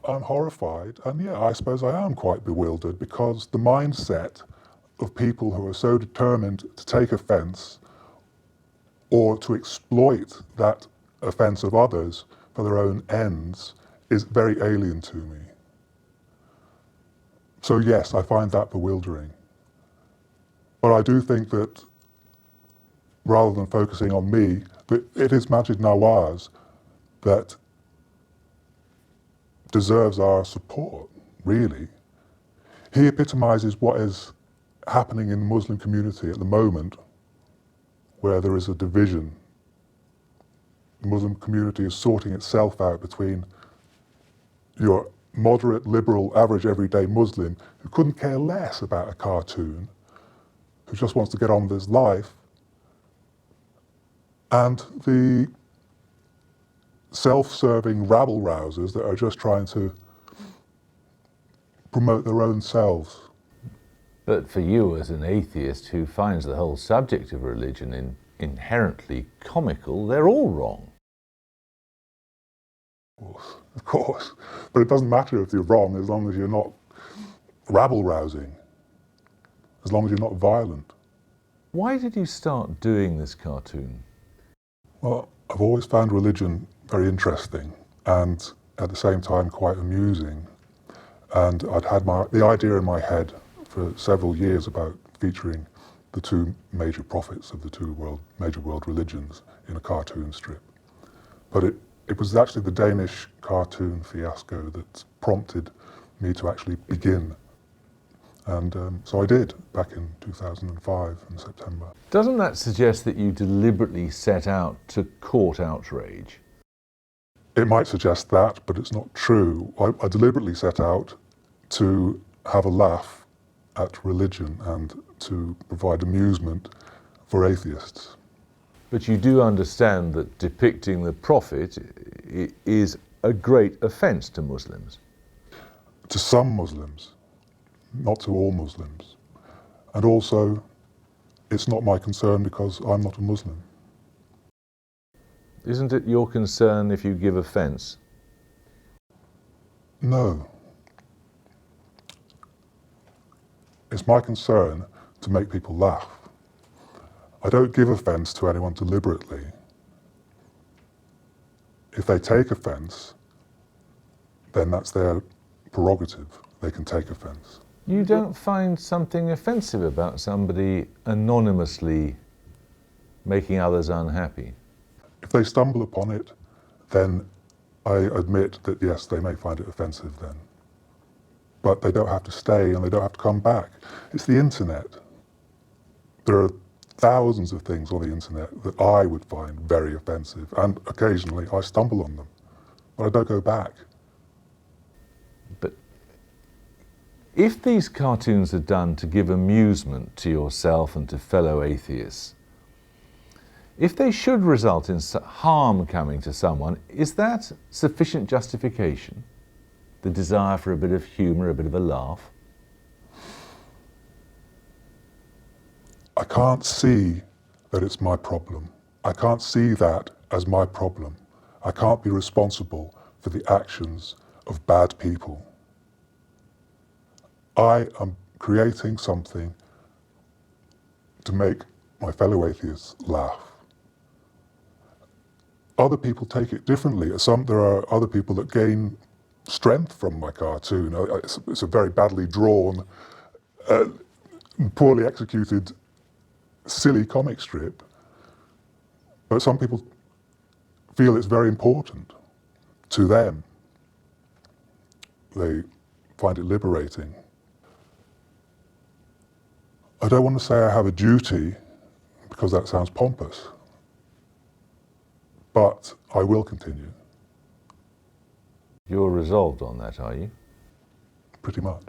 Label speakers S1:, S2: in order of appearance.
S1: I'm horrified, and yeah, I suppose I am quite bewildered, because the mindset of people who are so determined to take offence or to exploit that offence of others for their own ends is very alien to me. So yes, I find that bewildering. But I do think that rather than focusing on me, that it is Majid Nawaz that deserves our support, really. He epitomizes what is happening in the Muslim community at the moment, where there is a division. The Muslim community is sorting itself out between your moderate, liberal, average, everyday Muslim who couldn't care less about a cartoon, who just wants to get on with his life, and the self-serving rabble-rousers that are just trying to promote their own selves.
S2: But for you as an atheist who finds the whole subject of religion inherently comical, they're all wrong.
S1: Of course. But it doesn't matter if you're wrong as long as you're not rabble-rousing, as long as you're not violent.
S2: Why did you start doing this cartoon?
S1: Well, I've always found religion very interesting and at the same time quite amusing. And I'd had the idea in my head for several years about featuring the two major prophets of the two major world religions in a cartoon strip. But it was actually the Danish cartoon fiasco that prompted me to actually begin. And so I did, back in 2005 in September.
S2: Doesn't that suggest that you deliberately set out to court outrage?
S1: It might suggest that, but it's not true. I deliberately set out to have a laugh at religion and to provide amusement for atheists.
S2: But you do understand that depicting the Prophet is a great offence to Muslims?
S1: To some Muslims, not to all Muslims. And also, it's not my concern because I'm not a Muslim.
S2: Isn't it your concern if you give offence?
S1: No. It's my concern to make people laugh. I don't give offence to anyone deliberately. If they take offence, then that's their prerogative. They can take offence.
S2: You don't find something offensive about somebody anonymously making others unhappy?
S1: If they stumble upon it, then I admit that yes, they may find it offensive then. But they don't have to stay and they don't have to come back. It's the internet. There are thousands of things on the internet that I would find very offensive, and occasionally I stumble on them, but I don't go back.
S2: But if these cartoons are done to give amusement to yourself and to fellow atheists, if they should result in harm coming to someone, is that sufficient justification? The desire for a bit of humour, a bit of a laugh?
S1: I can't see that it's my problem. I can't see that as my problem. I can't be responsible for the actions of bad people. I am creating something to make my fellow atheists laugh. Other people take it differently. There are other people that gain strength from my cartoon. It's a very badly drawn, poorly executed, silly comic strip. But some people feel it's very important to them. They find it liberating. I don't want to say I have a duty, because that sounds pompous, but I will continue.
S2: You're resolved on that, are you?
S1: Pretty much.